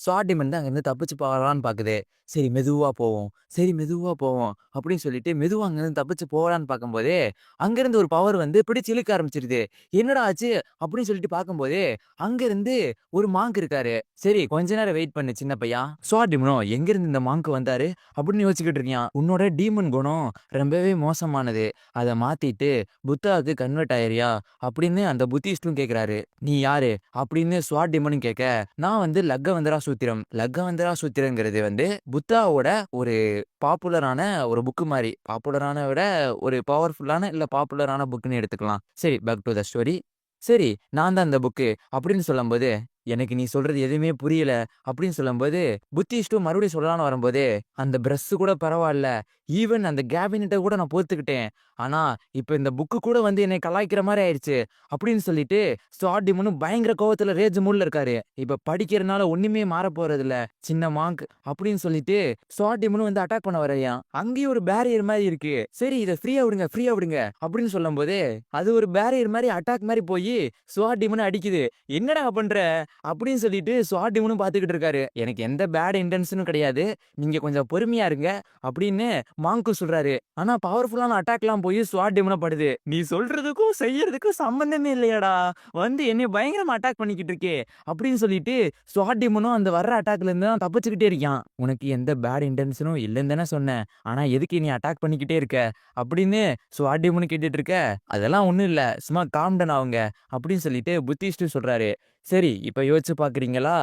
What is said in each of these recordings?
ஸ்வாட் demon தான் அங்கேருந்து தப்பிச்சு போகலான்னு பாக்குது. சரி மெதுவா போவோம், சரி மெதுவா போவோம் அப்படின்னு சொல்லிட்டு மெதுவா அங்கேருந்து தப்பிச்சு போகலான்னு பார்க்கும்போதே, அங்கேருந்து ஒரு பவர் வந்து பிடிச்சு இழுக்க ஆரம்பிச்சிருது. என்னடா ஆச்சு? அப்படின்னு சொல்லிட்டு பார்க்கும்போதே, அங்கேருந்து ஒரு மாங்க் இருக்காரு. சரி கொஞ்ச நேரம் வெயிட் பண்ணு சின்ன பையா. ஸ்வாட் டீமனும் எங்கேருந்து இந்த மாங்க் வந்தாரு? அப்படின்னு யோசிச்சுக்கிட்டு இருக்கான். உன்னோட டீமன் குணம் ரொம்பவே மோசமானது. அத மாத்திட்டு புத்தாவுக்கு கன்வெர்ட் ஆயிரியா? அப்படின்னு அந்த புத்திஸ்டும் கேட்கிறாரு. நீ யாரு? அப்படின்னு ஸ்வாட் டீமனும் கேட்க, நான் வந்து லக்கவந்தரா சூத்திரம். லக்கவந்தரா சூத்திரங்கிறது வந்து புத்தாவோட ஒரு பாப்புலரான ஒரு புக் மாரி. பாப்புலரான விட ஒரு பவர்ஃபுல்லான இல்ல பாப்புலரான புக்ன்னு எடுத்துக்கலாம். சரி பேக் டூ த ஸ்டோரி. சரி நான் தான் அந்த புக்கு அப்படின்னு சொல்லும்போது, எனக்கு நீ சொல்றது எதுவுமே புரியல அப்படின்னு சொல்லும்போது, புத்திஸ்ட்டும் மறுபடியும் சொல்லலாம்னு வரும்போது, அந்த பிரஷ் கூட பரவால்ல. ஈவன் அந்த கேபினெட்ட கூட நான் பொறுத்துக்கிட்டேன். ஆனா இப்ப இந்த புக்கு கூட வந்து என்னை கலாய்க்கிற மாரி ஆயிருச்சு. அப்படின்னு சொல்லிட்டு ஸ்வாட் டீமனும் பயங்கர கோவத்துல ரேஜ் மூட்ல இருக்காரு. இப்ப படிக்கிறனால ஒண்ணுமே மாறப் போறதில்ல. சின்ன மாங்க் அப்படின்னு சொல்லிட்டு ஸ்வாட் டீமனும் வந்து அட்டாக் பண்ண வர்றாயாம். அங்கேயும் ஒரு பேரியர் மாரி இருக்கு. சரி இத ஃப்ரீயா விடுங்க, ஃப்ரீயா விடுங்க அப்படின்னு சொல்லும்போது, அது ஒரு பேரியர் மாரி அட்டாக் மாரி போயி ஸ்வாட் டீமன அடிக்குது. என்னடா பண்ற? அப்படின்னு சொல்லிட்டு ஸ்வாட் டீமனும் பார்த்துக்கிட்டு இருக்காரு. எனக்கு எந்த பேட் இன்டென்ஷனும் கிடையாது. நீங்க கொஞ்சம் பொறுமையா இருங்க அப்படின்னு மாங்க்கும் சொல்றாரு. ஆனா பவர்ஃபுல்லான அட்டாக்லாம் போய் ஸ்வாட் டீமன படுது. நீ சொல்றதுக்கும் செய்யறதுக்கும் சம்பந்தமே இல்லையாடா? வந்து என்னைய பயங்கரமா அட்டாக் பண்ணிக்கிட்டு இருக்கே! அப்படின்னு சொல்லிட்டு ஸ்வாட் டீமனும் அந்த வர்ற அட்டாக்ல இருந்து தான் தப்பிச்சுக்கிட்டே இருக்கான். உனக்கு எந்த பேட் இன்டென்ஷனும் இல்லன்னு தானே சொன்னேன். ஆனா எதுக்கு நீ அட்டாக் பண்ணிக்கிட்டே இருக்க? அப்படின்னு ஸ்வாட் டீமனும் கேட்டுட்டு இருக்க. அதெல்லாம் ஒண்ணும் இல்ல. சும்மா காம் டவுன் ஆவுங்க அப்படின்னு சொல்லிட்டு புத்திஸ்ட்டும் சொல்றாரு. சரி இப்ப யோசிச்சு பார்க்கிறீங்களா?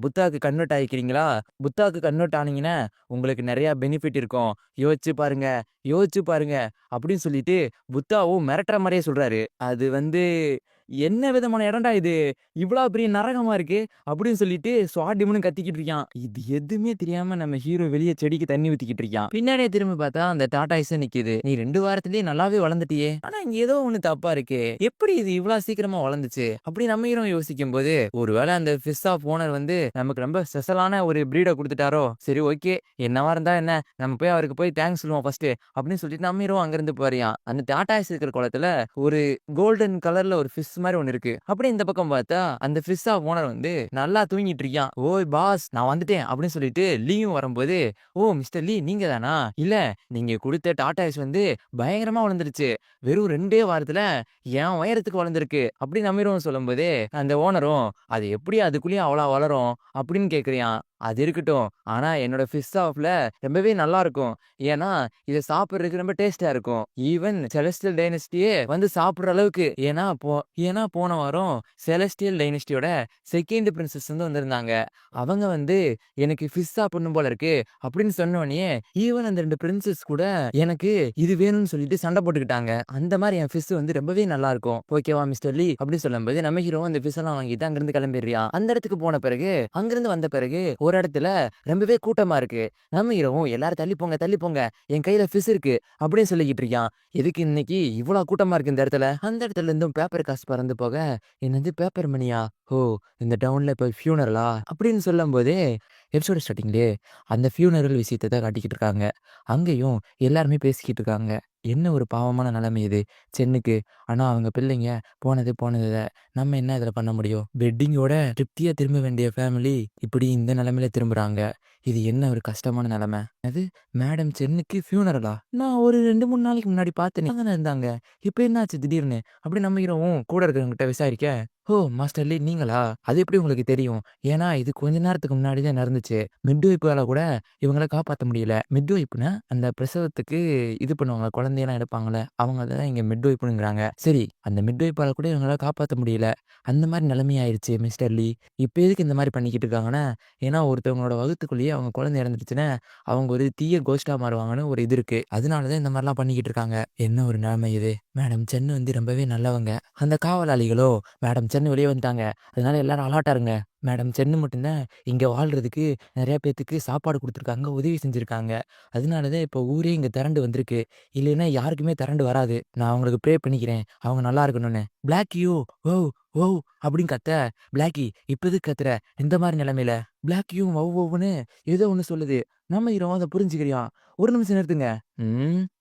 புத்தாக்கு கன்வெர்ட் ஆயிக்கிறீங்களா? புத்தாக்கு கன்வெர்ட் ஆனீங்கன்னா உங்களுக்கு நெறைய பெனிஃபிட் இருக்கும். யோசிச்சு பாருங்க, யோசிச்சு பாருங்க அப்படின்னு சொல்லிட்டு புத்தாவும் மிரட்டுற மாரியே சொல்றாரு. அது வந்து என்ன விதமான இடம்டா இது? இவ்வளோ பெரிய நரகமா இருக்கு அப்படின்னு சொல்லிட்டு ஸ்வாட் டீமனும் கத்திக்கிட்டு இருக்கான். இது எதுவுமே தெரியாம நம்ம ஹீரோ வெளிய செடிக்கு தண்ணி ஊத்திக்கிட்டு இருக்கான். பின்னாடியே திரும்பி பார்த்தா அந்த டாடாய்ஸும் நிக்குது. நீ 2 வாரத்திலேயே நல்லாவே வளர்ந்துட்டியே. ஆனா இங்க ஏதோ ஒண்ணு தப்பா இருக்கே. எப்படி இது இவ்வளோ சீக்கிரமா வளர்ந்துச்சு? அப்படி நம்ம ஹீரோ யோசிக்கும்போது, ஒருவேளை அந்த ஃபிஷ் ஆஃப் ஓனர் வந்து நமக்கு ரொம்ப ஸ்பெஷலான ஒரு பிரீட குடுத்துட்டாரோ? சரி ஓகே. என்னவா இருந்தா என்ன? நம்ம போய் அவருக்கு போய் தேங்க்ஸ் சொல்லுவோம் ஃபர்ஸ்ட்டு. அப்படின்னு சொல்லிட்டு நம்ம ஹீரோ அங்கிருந்து போறான். அந்த டாடாய்ஸ் இருக்கிற குளத்துல ஒரு கோல்டன் கலர்ல ஒரு ஃபிஷ் மாரி ஒண்ணு இருக்கு. அப்படியே இந்த பக்கம் பார்த்தா, அந்த ஃபிஷ் ஷாப் ஓனர் வந்து நல்லா தூங்கிட்டு இருக்கான். "ஓய் பாஸ் நான் வந்துட்டேன்" அப்படின்னு சொல்லிட்டு லீயும் வரும்போது, "ஓ மிஸ்டர் லீ நீங்க தானா? இல்ல நீங்க குடுத்த டாடாய்ஸ் வந்து பயங்கரமா வளர்ந்துருச்சு. வெறும் 2டே வாரத்துல என் உயரத்துக்கு வளர்ந்திருக்கு" அப்படின்னு நம்மீரும் சொல்லும்போது, அந்த ஓனரும், "அது எப்படி அதுக்குள்ளயும் அவ்வளோ வளரும்?" அப்படின்னு கேட்கிறான். "அது இருக்கட்டும். ஆனா என்னோட ஃபிஷ் ஷாப்ல ரொம்பவே நல்லா இருக்கும். ஏன்னா, இத சாப்பிடுறதுக்கு ரொம்ப டேஸ்ட்டா இருக்கும். ஈவன் செலஸ்டியல் டைனஸ்டியே வந்து சாப்பிடுற அளவுக்கு ஏன்னா போன வாரம் செலஸ்டியல் டைனஸ்டியோட 2nd பிரின்சஸ் வந்து வந்திருந்தாங்க. அவங்க வந்து எனக்கு ஃபிஷ் சாப்பிடணும் போல இருக்கு அப்படின்னு சொன்னோனயே, ஈவன் அந்த 2 பிரின்சஸ் கூட எனக்கு இது வேணும்னு சொல்லிட்டு சண்டை போட்டுக்கிட்டாங்க. அந்த மாரி என் ஃபிஷ் வந்து ரொம்பவே நல்லா இருக்கும். ஓகேவா மிஸ்டர் லீ அப்படின்னு சொல்லும்போது, நம்ம ஹீரோ அந்த ஃபிஷ் எல்லாம் வாங்கிட்டு அங்கிருந்து கிளம்பிடுறான். அந்த இடத்துக்கு போன பிறகு, அங்கிருந்து வந்த பிறகு ஒரு இடத்துல ரொம்பவே கூட்டமா இருக்கு. நம்ம ஹீரோவும் எல்லாரும் தள்ளி போங்க, தள்ளி போங்க. என் கையில ஃபிஷ் இருக்கு அப்படின்னு சொல்லிக்கிட்டு இருக்கான். எதுக்கு இன்னைக்கு இவ்வளோ கூட்டமா இருக்கு இந்த இடத்துல? அந்த இடத்துல இருந்தும் பேப்பர் காசு பறந்து போக, என்னது பேப்பர் மணியா? ஓ! இந்த டவுன்ல இப்ப ஃபியூனரலா? அப்படின்னு சொல்லும்போதே, எபிசோட் ஸ்டார்ட்டிங்லயே அந்த ஃபியூனரல் விஷயத்த தான் காட்டிக்கிட்டு இருக்காங்க. அங்கேயும் எல்லாருமே பேசிக்கிட்டு இருக்காங்க. என்ன ஒரு பாவமான நிலைமை இது சென்னுக்கு. ஆனா அவங்க பிள்ளைங்க போனது போனது தான். நம்ம என்ன இதுல பண்ண முடியும்? வெட்டிங்கோட திருப்தியா திரும்ப வேண்டிய ஃபேமிலி இப்படி இந்த நிலைமையில திரும்புறாங்க. இது என்ன ஒரு கஷ்டமான நிலைமை. அது மேடம் சென்னுக்கு ஃபியூனரலா? நான் ஒரு 2, 3 நாளைக்கு முன்னாடி பார்த்தேனே. அங்க தானே இருந்தாங்க. இப்ப என்னாச்சு திடீர்னு? அப்படி நம்ம ஹீரோவும் கூட இருக்கிறவங்ககிட்ட விசாரிக்க, "ஓ! மாஸ்டர் லீ நீங்களா? அது எப்படி உங்களுக்கு தெரியும்?" ஏன்னா இது கொஞ்ச நேரத்துக்கு முன்னாடி தான் நடந்துச்சு. மிட்வைப்பால கூட இவங்கள காப்பாத்த முடியல. மிட்வைப்னா அந்த பிரசவத்துக்கு இது பண்ணுவாங்க. குழந்தையெல்லாம் எடுப்பாங்கல்ல. அவங்கள தான் இங்க மிட்வைப்ங்கிறாங்க. சரி அந்த மிட்வைப்பால கூட இவங்கள காப்பாத்த முடியல. அந்த மாரி நிலைமை ஆயிருச்சு மிஸ்டர் லீ. இப்ப எதுக்கு இந்த மாரி பண்ணிக்கிட்டு இருக்காங்கன்னா, ஏன்னா ஒருத்தவங்களோட வகுத்துக்குள்ளேயே அவங்க குழந்தை இறந்துருச்சுன்னா, அவங்க ஒரு தீய கோஸ்ட்டா மாறுவாங்கன்னு ஒரு இது இருக்கு. அதனால தான் இந்த மாரிலாம் பண்ணிக்கிட்டு இருக்காங்க. என்ன ஒரு நிலைமை இது? மேடம் சென் வந்து ரொம்பவே நல்லவங்க. அந்த காவலாளிகளோ, மேடம் சென் வெளிய வந்துட்டாங்க. அதனால எல்லாரும் அலர்ட்டா இருங்க. மேடம் சென்னு மட்டும் தான் இங்க வாழ்றதுக்கு நெறைய பேத்துக்கு சாப்பாடு குடுத்துருக்காங்க, உதவி செஞ்சிருக்காங்க. அதனால தான் இப்போ ஊரே இங்க திரண்டு வந்திருக்கு. இல்லைன்னா யாருக்குமே திரண்டு வராது. நான் அவங்களுக்கு ப்ரே பண்ணிக்கிறேன். அவங்க நல்லா இருக்கணும்னு. பிளாக்கியோ, "ஓ! ஓ!" அப்படின்னு கத்த, "பிளாக்கி இப்ப எதுக்கு கத்துற? இந்த மாரி நிலைமையில?" பிளாக்கியும் வவ் வவ்வுன்னு ஏதோ ஒண்ணு சொல்லுது. நம்ம ஹீரோவும் அத புரிஞ்சுக்கிறியான். "ஒரு நிமிஷம் நிறுத்துங்க.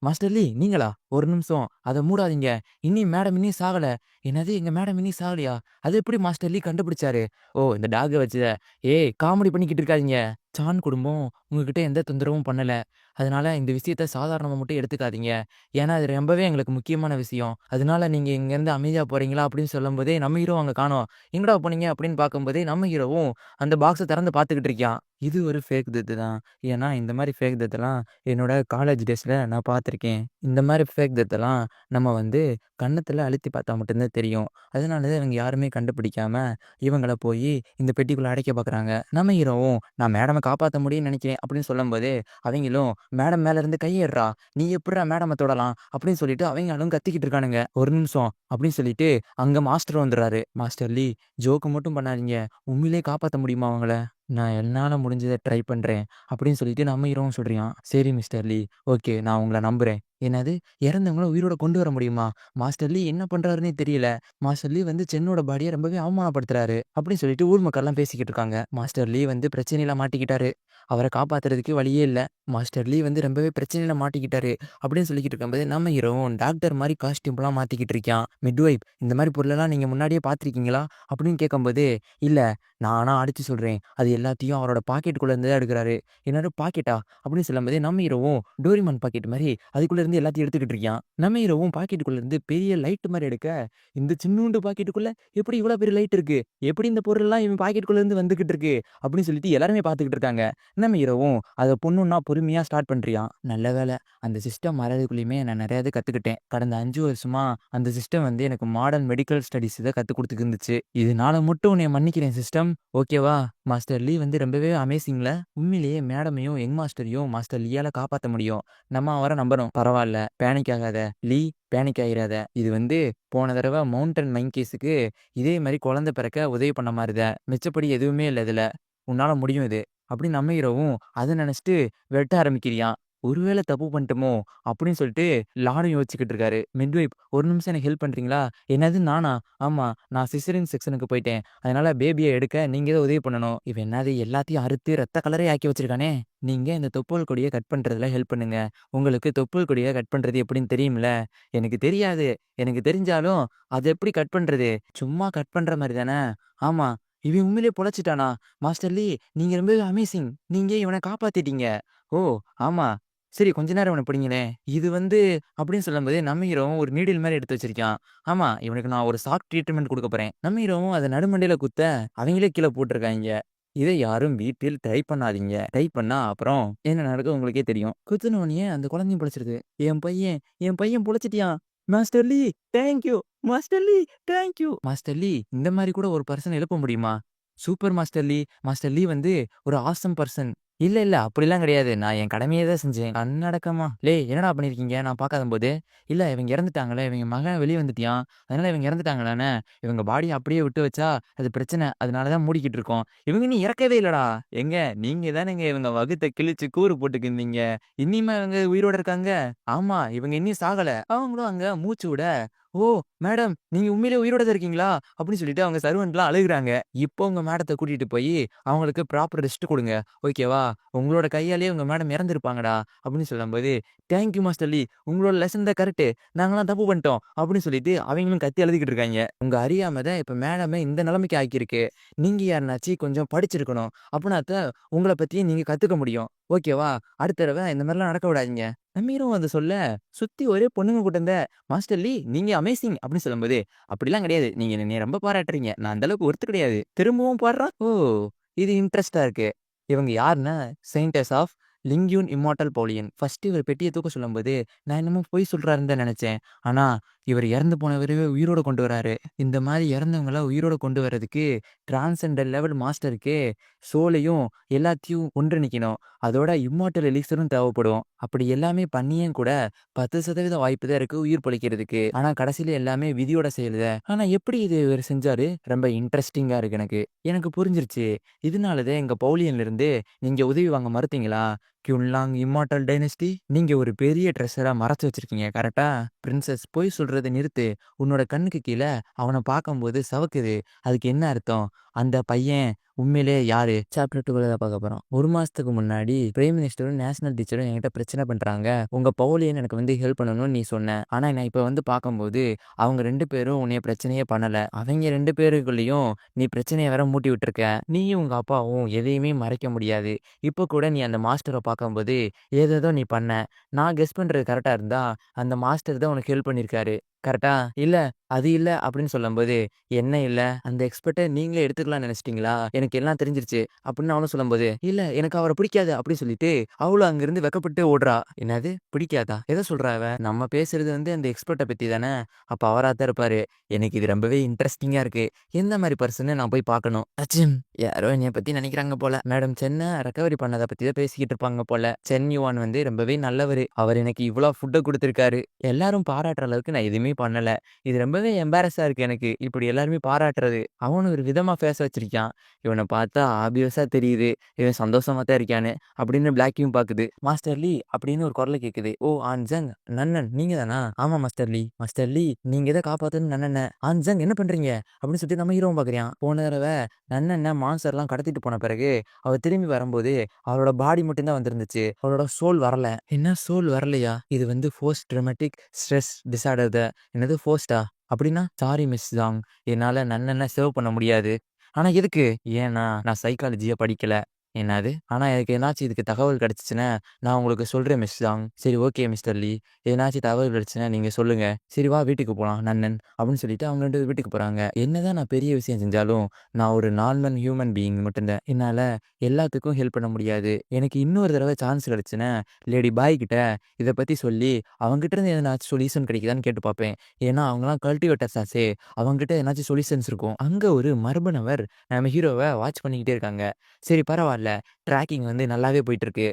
மாஸ்டர் லீ நீங்களா? ஒரு நிமிஷம். அத மூடாதீங்க. இன்னியும் மேடம் இன்னியும் சாகல. என்னது எங்க மேடம் இன்னும் சாகலையா? அது எப்படி மாஸ்டர் லீ கண்டுபிடிச்சாரு? ஓ! இந்த டாக்க வச்சு ஏய் காமெடி பண்ணிக்கிட்டு இருக்காதீங்க. சான் குடும்பம் உங்ககிட்ட எந்த தொந்தரவும் பண்ணல. அதனால இந்த விஷயத்த சாதாரணமா மட்டும் எடுத்துக்காதீங்க. ஏன்னா, அது ரொம்பவே எங்களுக்கு முக்கியமான விஷயம். அதனால நீங்க இங்கேருந்து அமைதியா போறீங்களா? அப்படின்னு சொல்லும்போதே, நம்ம ஹீரோ அங்க காணோம். எங்கடா போனீங்க? அப்படின்னு பார்க்கும்போதே, நம்ம ஹீரோவும் அந்த பாக்ஸ திறந்து பார்த்துக்கிட்டு இருக்கான். இது ஒரு ஃபேக் டெத் தான். ஏன்னா, இந்த மாரி ஃபேக் டெத்லாம் என்னோட காலேஜ் டேஸ்ல நான் பார்த்துருக்கேன். இந்த மாரி ஃபேக் டெத்லாம் நம்ம வந்து கன்னத்துல அழுத்தி பார்த்தா மட்டும் தான் தெரியும். அதனால தான் இவங்க யாருமே கண்டுபிடிக்காம, இவங்கள போயி இந்த பெட்டிக்குள்ள அடைக்க பார்க்குறாங்க. நம்ம ஹீரோவும், "நான் மேடம காப்பாத்த முடியும்னு நெனைக்கிறேன்" அப்படின்னு சொல்லும்போது, அவைங்களும், "மேடம் மேல இருந்து கைய எட்றா! நீ எப்புட்றா மேடம தொடலாம்?" அப்படின்னு சொல்லிட்டு அவைங்களும் கத்திக்கிட்டு இருக்கானுங்க. "ஒரு நிமிஷம்" அப்படின்னு சொல்லிட்டு அங்க மாஸ்டர் வந்துர்றாரு. "மாஸ்டர் லீ, ஜோக் மட்டும் பண்ணாதீங்க. உண்மையிலேயே காப்பாத்த முடியுமா அவங்கள?" "நான் என்னால முடிஞ்சத ட்ரை பண்றேன்" அப்படின்னு சொல்லிட்டு நம்ம ஹீரோவும் சொல்றான். "சரி மிஸ்டர் லீ, ஓகே நான் உங்கள நம்புறேன்." "என்னது? இறந்தவங்கள உயிரோட கொண்டு வர முடியுமா?" மாஸ்டர் லீ என்ன பண்றாருன்னே தெரியல. மாஸ்டர் லீ வந்து சென்னோட பாடிய ரொம்பவே அவமானப்படுத்துறாரு. அப்படின்னு சொல்லிட்டு ஊர் மக்கள்லாம் பேசிக்கிட்டு இருக்காங்க. மாஸ்டர் லீ வந்து பிரச்சனையில மாட்டிக்கிட்டாரு. அவர காப்பாத்துறதுக்கு வழியே இல்ல. மாஸ்டர் லீ வந்து ரொம்பவே பிரச்சனையில மாட்டிக்கிட்டாரு. அப்படின்னு சொல்லிக்கிட்டு இருக்கும்போது, நம்ம ஹீரோவும் டாக்டர் மாரி காஸ்டியூம்லாம் மாத்திக்கிட்டு இருக்கான். மிட்வைப் இந்த மாரி பொருளெல்லாம் நீங்க முன்னாடியே பார்த்துருக்கீங்களா? அப்படின்னு கேட்கும்போது, இல்ல நான் ஆனா அடிச்சு சொல்றேன். அது எல்லாத்தையும் அவரோட பாக்கெட்டுக்குள்ள இருந்து தான் எடுக்குறாரு. என்னது பாக்கெட்டா? அப்படின்னு சொல்லும்போது, நம்ம ஹீரோவும் டோரிமான் பாக்கெட் மாரி அதுக்குள்ள இருந்து எல்லாத்தையும் எடுத்துக்கிட்டு இருக்கான். நம்ம ஹீரோவும் பாக்கெட்டுக்குள்ள இருந்து பெரிய லைட் மாரி எடுக்க, இந்த சின்னூண்டு பாக்கெட்டுக்குள்ள எப்படி இவ்வளோ பெரிய லைட் இருக்கு? எப்படி இந்த பொருள்லாம் இவன் பாக்கெட்டுக்குள்ள இருந்து வந்துகிட்டு இருக்கு? அப்படின்னு சொல்லிட்டு எல்லாருமே பார்த்துக்கிட்டு இருக்காங்க. நம்ம ஹீரோவும் அத பொண்ணுன்னா பொறுமையா ஸ்டார்ட் பண்றியான். நல்ல வேள அந்த சிஸ்டம் வரதுக்குள்ளயுமே நான் நெறைய இது கத்துக்கிட்டேன். கடந்த 5 வருஷமா அந்த சிஸ்டம் வந்து எனக்கு மாடர்ன் மெடிக்கல் ஸ்டடீஸ் இத கத்துக் குடுத்துட்டு இருந்துச்சு. இதனால மட்டும் உன்னைய மன்னிக்கிறேன் சிஸ்டம். ஓகேவா? மாஸ்டர் லீ வந்து ரொம்பவே அமேசிங்ல. உண்மையிலேயே மேடமையும், யங் மாஸ்டரையும் மாஸ்டர் லீயால காப்பாத்த முடியும். நம்ம அவர நம்பணும். பரவால்ல. பேனிக் ஆகாத. லீ பேனிக் ஆயிறாத. இது வந்து போன தடவ மவுண்டன் மங்கீஸுக்கு இதே மாரி குழந்தை பிறக்க உதவி பண்ண மாரி தான். மிச்சப்படி எதுவுமே இல்ல இதுல. உன்னால முடியும் இது. அப்படின்னு நம்ம ஹீரோவும் அத நெனச்சுட்டு வெட்ட ஆரம்பிக்கிறியான். ஒருவேள தப்பு பண்ணிட்டோமோ? அப்படின்னு சொல்லிட்டு லாடும் யோசிச்சுக்கிட்டு இருக்காரு. மிட்வைப் ஒரு நிமிஷம் எனக்கு ஹெல்ப் பண்றீங்களா? என்னது நானா? ஆமா. நான் சிசேரியன் செக்ஷனுக்கு போயிட்டேன். அதனால பேபிய எடுக்க நீங்க தான் உதவி பண்ணணும். இவன் என்னது எல்லாத்தையும் அறுத்து ரத்த கலரே ஆக்கி வச்சிருக்கானே! நீங்க இந்த தொப்புள் கொடிய கட் பண்றதுல ஹெல்ப் பண்ணுங்க. உங்களுக்கு தொப்புள் கொடிய கட் பண்றது எப்படின்னு தெரியும்ல? எனக்கு தெரியாது. எனக்கு தெரிஞ்சாலும் அத எப்படி கட் பண்றது? சும்மா கட் பண்ற மாரி தானே? ஆமா. இவன் உண்மையிலேயே பொழச்சுட்டானா? மாஸ்டர் லீ நீங்க ரொம்பவே அமேசிங். நீங்க இவன காப்பாத்திட்டீங்க. ஓ! ஆமா. சரி கொஞ்ச நேரம் இவன பிடிங்களேன். இது வந்து அப்படின்னு சொல்லும்போது நம்ம ஹீரோவும் ஒரு நீடில் மாரி எடுத்து வச்சிருக்கான். ஆமா, இவனுக்கு நான் ஒரு ஷாக் ட்ரீட்மென்ட் குடுக்க போறேன். நம்ம ஹீரோவும் அத நடுமண்டையில குத்த, அவங்களே கீழ போட்டுருக்காய்ங்க. இதை யாரும் வீட்டில் ட்ரை பண்ணாதீங்க. ட்ரை பண்ணா அப்புறம் என்ன நடக்கும் உங்களுக்கே தெரியும். குத்துனோனயே அந்த குழந்தையும் பொழச்சிருது. என் பையன் என் பையன் பொழச்சுட்டியான். Master Lee thank you. Master Lee thank you. Master Lee இந்த மாரி கூட ஒரு பெர்சன எழுப்ப முடியுமா? Super master Lee. Master Lee வந்து ஒரு ஆசம் பெர்சன். இல்ல, இல்ல. அப்படிலாம் கிடையாது. நான் என் கடமைய தான் செஞ்சேன். கண்ணடக்கமா. "லேய் என்னடா பண்ணியிருக்கீங்க?" நான் பார்க்காதம்போது, "இல்ல இவங்க இறந்துட்டாங்கல்ல. இவங்க மகன் வெளிய வந்துட்டியான். அதனால இவங்க இறந்துட்டாங்களானே. இவங்க பாடிய அப்படியே விட்டு வச்சா அது பிரச்சனை. அதனால தான் மூடிக்கிட்டு இருக்கோம்." "இவங்க இன்னும் இறக்கவே இல்லடா." "ஏங்க நீங்க தானேங்க இவங்க வகுத்த கிழிச்சு கூறு போட்டுக்கிருந்தீங்க. இன்னியுமா இவங்க உயிரோட இருக்காங்க?" "ஆமா. இவங்க இன்னும் சாகல." அவங்களும் அங்க மூச்சு விட, "ஓ! மேடம் நீங்க உண்மையிலேயே உயிரோட தான் இருக்கீங்களா?" அப்படின்னு சொல்லிட்டு அவங்க சர்வன்ட்லாம் அழுகுறாங்க. இப்போ உங்க மேடத்த கூட்டிட்டு போயி அவங்களுக்கு ப்ராப்பர் ரெஸ்ட் குடுங்க. ஓகேவா? உங்களோட கையாலேயே உங்க மேடம் இறந்திருப்பாங்கடா அப்படின்னு சொல்லும்போது, "தேங்க் யூ மாஸ்டர் லீ. உங்களோட லெசன் தான் கரெக்ட்டு. நாங்கலாம் தப்பு பண்ணிட்டோம்." அப்படின்னு சொல்லிட்டு அவங்களும் கத்தி அழுதுகிட்டு இருக்காய்ங்க. உங்க அறியாம தான் இப்ப மேடம இந்த நிலைமைக்கு ஆக்கியிருக்கு. நீங்க யாருனாச்சு கொஞ்சம் படிச்சிருக்கணும். அப்பனாத்தான் உங்கள பத்தி நீங்க கத்துக்க முடியும். ஓகேவா? அடுத்த தடவ இந்த மாரிலாம் நடக்க விடாதீங்க. நம்மீரும் அத சொல்ல, சுத்தி ஒரே பொண்ணுங்க கூட்டம் தான். "மாஸ்டர் லீ நீங்க அமேசிங்" அப்படின்னு சொல்லும்போது, "அப்படிலாம் கிடையாது. நீங்க என்னைய ரொம்ப பாராட்டுறீங்க. நான் அந்த அளவுக்கு ஒர்த் கிடையாது." திரும்பவும் பாடுறான். ஓ! இது இன்ட்ரெஸ்ட்டா இருக்கு. இவங்க யாருன்னா, செயின்டஸ் ஆஃப் லிங்க்யூன் இம்மார்ட்டல் பவுலியன். ஃபர்ஸ்ட்டு இவர் பெட்டிய தூக்க சொல்லும்போது, நான் என்னமோ பொய் சொல்றாருன்னு தான் நெனச்சேன். ஆனா, இவர் இறந்து போனவரவே உயிரோட கொண்டு வராரு. இந்த மாரி இறந்தவங்கள உயிரோட கொண்டு வரதுக்கு, டிரான்செண்டல் லெவல் மாஸ்டருக்கு சோலையும் எல்லாத்தையும் ஒன்றிணைக்கணும். அதோட இம்மார்ட்டல் எலிக்ஸரும் தேவைப்படும். அப்படி எல்லாமே பண்ணியும் கூட 10% வாய்ப்பு தான் இருக்கு உயிர் பிழைக்கிறதுக்கு. ஆனா, கடைசில எல்லாமே விதியோட செயலுத. ஆனா, எப்படி இது இவரு செஞ்சாரு? ரொம்ப இன்ட்ரஸ்டிங்கா இருக்கு எனக்கு. எனக்கு புரிஞ்சிருச்சு. இதனால தான் எங்க பவுலியன்ல இருந்து நீங்க உதவி வாங்க மறுத்தீங்களா? கியுன்லாங் இம்மார்ட்டல் டைனஸ்டி நீங்க ஒரு பெரிய ட்ரெஷரா மறைச்சு வச்சிருக்கீங்க கரெக்ட்டா? பிரின்சஸ் பொய் சொல்றத நிறுத்து. உன்னோட கண்ணுக்கு கீழ அவன பார்க்கும்போது சவக்குது. அதுக்கு என்ன அர்த்தம்? அந்த பையன் உண்மையிலே யாரு? சாப்டர் 2ல தான் பார்க்க போறோம். 1 மாசத்துக்கு முன்னாடி பிரைம் மினிஸ்டரும், நேஷனல் டீச்சரும் என்கிட்ட பிரச்சனை பண்றாங்க. உங்க பவுலியன் எனக்கு வந்து ஹெல்ப் பண்ணணும்னு நீ சொன்ன. ஆனா நான் இப்ப வந்து பார்க்கும்போது, அவங்க 2 பேரும் உன்னைய பிரச்சனையே பண்ணல. அவங்க 2 பேருக்குள்ளயும் நீ பிரச்சனைய வேற மூட்டி விட்டுருக்க. நீயும் உங்க அப்பாவும் எதையுமே மறைக்க முடியாது. இப்ப கூட நீ அந்த மாஸ்டர பார்க்கும்போது, ஏதேதோ நீ பண்ண. நான் கெஸ் பண்றது கரெக்ட்டா இருந்தா, அந்த மாஸ்டர் தான் உனக்கு ஹெல்ப் பண்ணியிருக்காரு. கரெக்ட்டா? இல்ல, அது இல்ல அப்படின்னு சொல்லும்போது, என்ன இல்ல? அந்த எக்ஸ்பெர்ட்ட நீங்களே எடுத்துக்கலாம்னு நெனச்சிட்டீங்களா? எனக்கு எல்லாம் தெரிஞ்சிருச்சு அப்படின்னு அவனும் சொல்லும்போது, இல்ல எனக்கு அவர பிடிக்காது அப்படின்னு சொல்லிட்டு, அவளும் அங்கிருந்து வெட்கப்பட்டு ஓடுறா. என்னது? பிடிக்காதா? எத சொல்றா இவ? நம்ம பேசுறது வந்து அந்த எக்ஸ்பெர்ட்ட பத்தி தானே. அப்ப அவரா தான் இருப்பாரு. எனக்கு இது ரொம்பவே இன்ட்ரஸ்டிங்கா இருக்கு. எந்த மாரி பர்சன்னு நான் போய் பார்க்கணும். அச்சம்! யாரோ என்னைய பத்தி நெனைக்கிறாங்க போல. மேடம் சென்ன ரெக்கவரி பண்ணத பத்தி தான் பேசிக்கிட்டு இருப்பாங்க போல. சென் யுவான் வந்து ரொம்பவே நல்லவரு. அவர் எனக்கு இவ்ளோ ஃபுட்ட குடுத்துருக்காரு. எல்லாரும் பாராட்டுற அளவுக்கு நான் எதுவுமே பண்ணல. இது ரொம்பவே எம்பாரஸா இருக்கு எனக்கு. இப்படி எல்லாருமே பாராட்டுறது. அவனும் ஒரு விதமா ஃபேஸ் வச்சிருக்கான். இவன பார்த்தா ஆப்வியஸா தெரியுது. இவன் சந்தோஷமா தான் இருக்கான்னு. அப்படின்னு பிளாக்கியும் பாக்குது. மாஸ்டர் லீ அப்படின்னு ஒரு குரல் கேக்குது. ஓ! ஆன்சங், நன்னன் நீங்க தானா? ஆமா மாஸ்டர் லீ. மாஸ்டர் லீ நீங்க இத காப்பாத்தணும்னு நன்னன. ஆன்சங் என்ன பண்றீங்க? அப்படின்னு சொல்லிட்டு நம்ம ஹீரோவும் பாக்குறான். போன தடவ நன்னன மான்ஸ்டர்லாம் கடத்திட்டு போன பிறகு, அவ திரும்பி வரும்போது, அவளோட பாடி மட்டும் தான் வந்திருந்துச்சு. அவளோட சோல் வரல. என்ன சோல் வரலையா? இது வந்து போஸ்ட் ட்ரமாட்டிக் ஸ்ட்ரெஸ் டிஸார்டர் என்னது போஸ்ட்டா? அப்படின்னா? Sorry miss Zhang. என்னால நன்னன சேவ் பண்ண முடியாது. ஆனா எதுக்கு? ஏன்னா, நான் சைக்காலஜிய படிக்கல. என்னது? ஆனா எனக்கு எதனாச்சும் இதுக்கு தகவல் கிடைச்சுச்சுன்னா, நான் உங்களுக்கு சொல்றேன் மிஸ் ஜாங். சரி ஓகே மிஸ்டர் லீ. எதனாச்சும் தகவல் கிடைச்சுச்சுன்னா நீங்க சொல்லுங்க. சரி வா வீட்டுக்கு போலாம் நன்னன். அப்படின்னு சொல்லிட்டு அவங்க 2 பேரும் வீட்டுக்கு போறாங்க. என்னதான் நான் பெரிய விஷயம் செஞ்சாலும், நான் ஒரு நார்மல் ஹியூமன் பீயிங் மட்டும்தான். என்னால எல்லாத்துக்கும் ஹெல்ப் பண்ண முடியாது. எனக்கு இன்னொரு தடவ சான்ஸ் கிடைச்சுன்னா, லேடி பாய் கிட்ட இத பத்தி சொல்லி, அவங்கிட்ட இருந்து எதனாச்சும் சொல்யூஷன் கிடைக்குதான்னு கேட்டு பார்ப்பேன். ஏன்னா அவங்கலாம் கல்டிவேட்டர்ஸ் ஆச்சே. அவங்ககிட்ட எதனாச்சும் சொல்யூஷன்ஸ் இருக்கும். அங்க ஒரு மர்ம நபர் நம்ம ஹீரோவ வாட்ச் பண்ணிக்கிட்டே இருக்காங்க. சரி பரவால்ல. ட்ராக்கிங் வந்து நல்லாவே போயிட்டுருக்கு.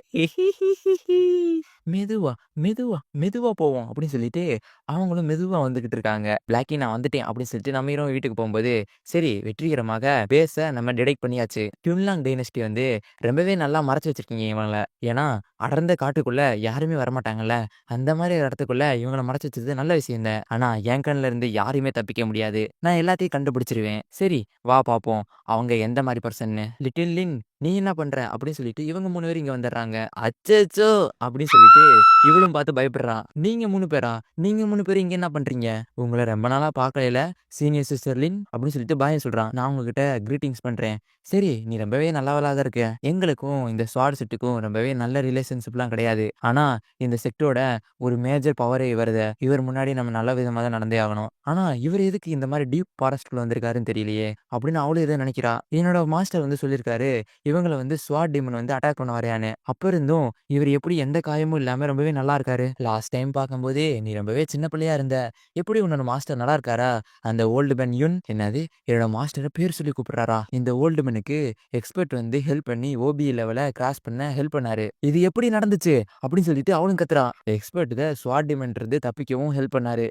மெதுவா, மெதுவா, மெதுவா போவோம் அப்படின்னு சொல்லிட்டு, அவங்களும் மெதுவா வந்துகிட்டு இருக்காங்க. பிளாக்கி நான் வந்துட்டேன் அப்படின்னு சொல்லிட்டு நம்ம ஹீரோவும் வீட்டுக்கு போம்போது, சரி வெற்றிகரமாக பேஸ நம்ம டிடெக்ட் பண்ணியாச்சு. ட்யூன்லாங் டைனஸ்டி வந்து ரொம்பவே நல்லா மறைச்சு வச்சிருக்கீங்க இவங்கள. ஏன்னா, அடர்ந்த காட்டுக்குள்ள யாருமே வரமாட்டாங்கல்ல. அந்த மாரி ஒரு இடத்துக்குள்ள இவங்கள மறைச்சு வச்சது நல்ல விஷயம் தான். ஆனா என் கண்ல இருந்து யாரையுமே தப்பிக்க முடியாது. நான் எல்லாத்தையும் கண்டுபிடிச்சிருவேன். சரி வா பார்ப்போம். அவங்க எந்த மாரி பர்சன்னு. லிட்டில் லின் நீ என்ன பண்ற? அப்படின்னு சொல்லிட்டு இவங்க 3 பேரும் இங்க வந்துடுறாங்க. அச்சச்சோ! அப்படின்னு சொல்லிட்டு இவளும் பார்த்து பயப்படுறா. நீங்க 3 பேரா? நீங்க 3 பேரும் இங்க என்ன பண்றீங்க? உங்கள ரொம்ப நாளா பார்க்கலைல. சீனியர் சிஸ்டர் லின் அப்படின்னு சொல்லிட்டு பாய் சொல்றான். நான் உங்ககிட்ட கிரீட்டிங்ஸ் பண்றேன். சரி நீ ரொம்பவே நல்லவளா தான் இருக்க. எங்களுக்கும் இந்த ஸ்வாட் செட்டுக்கும் ரொம்பவே நல்ல ரிலேஷன்ஷிப்லாம் கிடையாது. ஆனா இந்த செட்டோட ஒரு மேஜர் பவரே இவர்த. இவர் முன்னாடி நம்ம நல்ல விதமா தான் நடந்தே ஆகணும். ஆனா இவர் எதுக்கு இந்த மாரி டீப் ஃபாரஸ்ட்குள்ள வந்திருக்காருன்னு தெரியலையே! அப்படின்னு அவளும் ஏதோ நினைக்கிறா. என்னோட மாஸ்டர் வந்து சொல்லியிருக்காரு. இவங்கள வந்து ஸ்வாட் டீமன் வந்து அட்டாக் பண்ண வரையான்னு. அப்ப இருந்தும் இவரு எப்படி எந்த காயமும் இல்லாம ரொம்பவே நல்லா இருக்காரு. லாஸ்ட் டைம் பார்க்கும்போதே நீ ரொம்பவே சின்ன பிள்ளையா இருந்த. எப்படி உன்னோட மாஸ்டர் நல்லா இருக்காரா? அந்த ஓல்டு மேன் யுன் என்னது? என்னோட மாஸ்டர பேர் சொல்லி கூப்பிடுறாரா? இந்த ஓல்டு மேனுக்கு எக்ஸ்பர்ட் வந்து ஹெல்ப் பண்ணி ஓபி லெவல கிராஸ் பண்ண ஹெல்ப் பண்ணாரு. இது எப்படி நடந்துச்சு? அப்படின்னு சொல்லிட்டு அவளும் கத்துறா. எக்ஸ்பர்ட் ஸ்வாட் டீமன்ட்ட இருந்து தப்பிக்கவும் ஹெல்ப் பண்ணாரு.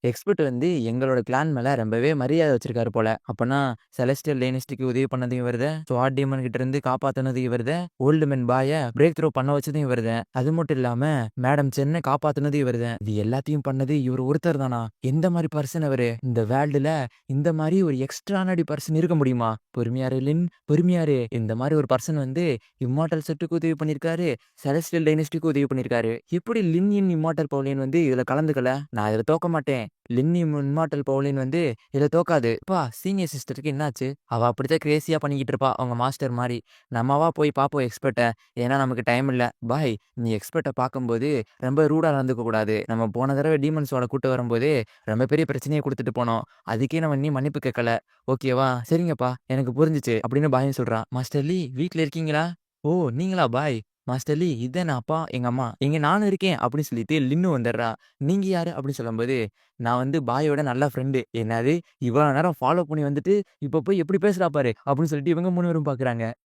எக்ஸ்பர்ட் வந்து எங்களோட கிளான் மேல ரொம்பவே மரியாதை வச்சிருக்காரு போல. அப்பன்னா செலஸ்டியல் டைனஸ்டிக்கு உதவி பண்ணது இவர்தான். ஸ்வாட் டீமன் கிட்ட இருந்து காப்பாத்துனது இவர்தான். ஓல்டு மேன் பாய பிரேக் த்ரூ பண்ண வச்சதும் இவர்தான். அது மட்டும் இல்லாம மேடம் சென்னை காப்பாத்துனது இவர்தான். இது எல்லாத்தையும் பண்ணது இவர் ஒருத்தர் தானா? எந்த மாரி பர்சன் அவரு? இந்த வேர்ல்டுல இந்த மாரி ஒரு எக்ஸ்ட்ரானரி பர்சன் இருக்க முடியுமா? பொறுமையா இரு லின், பொறுமையா இரு. இந்த மாரி ஒரு பர்சன் வந்து இம்மார்டல் செட்டுக்கு உதவி பண்ணியிருக்காரு. செலஸ்டியல் டைனஸ்டிக்கு உதவி பண்ணியிருக்காரு. எப்படி லின் இன் இம்மார்டல் பவுலியன் வந்து இதுல கலந்துக்கல? நான் இதுல தோக்க மாட்டேன். லின் இம்மார்டல் பவுலியன் வந்து இதுல தோக்காது. அப்பா சீனியர் சிஸ்டருக்கு என்னாச்சு? அவ அப்படித்தான் கிரேசியா பண்ணிக்கிட்டு இருப்பா. அவங்க மாஸ்டர் மாரி. நம்மவா போய் பாப்போம் எக்ஸ்பர்ட்ட. ஏன்னா நமக்கு டைம் இல்ல. பாய் நீ எக்ஸ்பர்ட்ட பார்க்கும்போது ரொம்ப ரூடா நடந்துக்க கூடாது. நம்ம போன தடவ டீமன்ஸோட கூட்டு வரும்போது ரொம்ப பெரிய பிரச்சனைய குடுத்துட்டு போனோம். அதுக்கே நம்ம இன்னும் மன்னிப்பு கேட்கல. ஓகேவா? சரிங்கப்பா எனக்கு புரிஞ்சுச்சு அப்படின்னு பாயும் சொல்றான். மாஸ்டர் லீ வீட்ல இருக்கீங்களா? ஓ! நீங்களா பாய்? மாஸ்டர் லீ இதான் நான் அப்பா, எங்க அம்மா. இங்க நானும் இருக்கேன் அப்படின்னு சொல்லிட்டு லின்னு வந்துடுறா. நீங்க யாரு? அப்படின்னு சொல்லும்போது, நான் வந்து பாயோட நல்ல ஃப்ரெண்டு. என்னது இவ்வளோ நேரம் ஃபாலோ பண்ணி வந்துட்டு, இப்ப போய் எப்படி பேசுறா பாரு அப்படின்னு சொல்லிட்டு இவங்க 3 பேரும் பார்க்குறாங்க.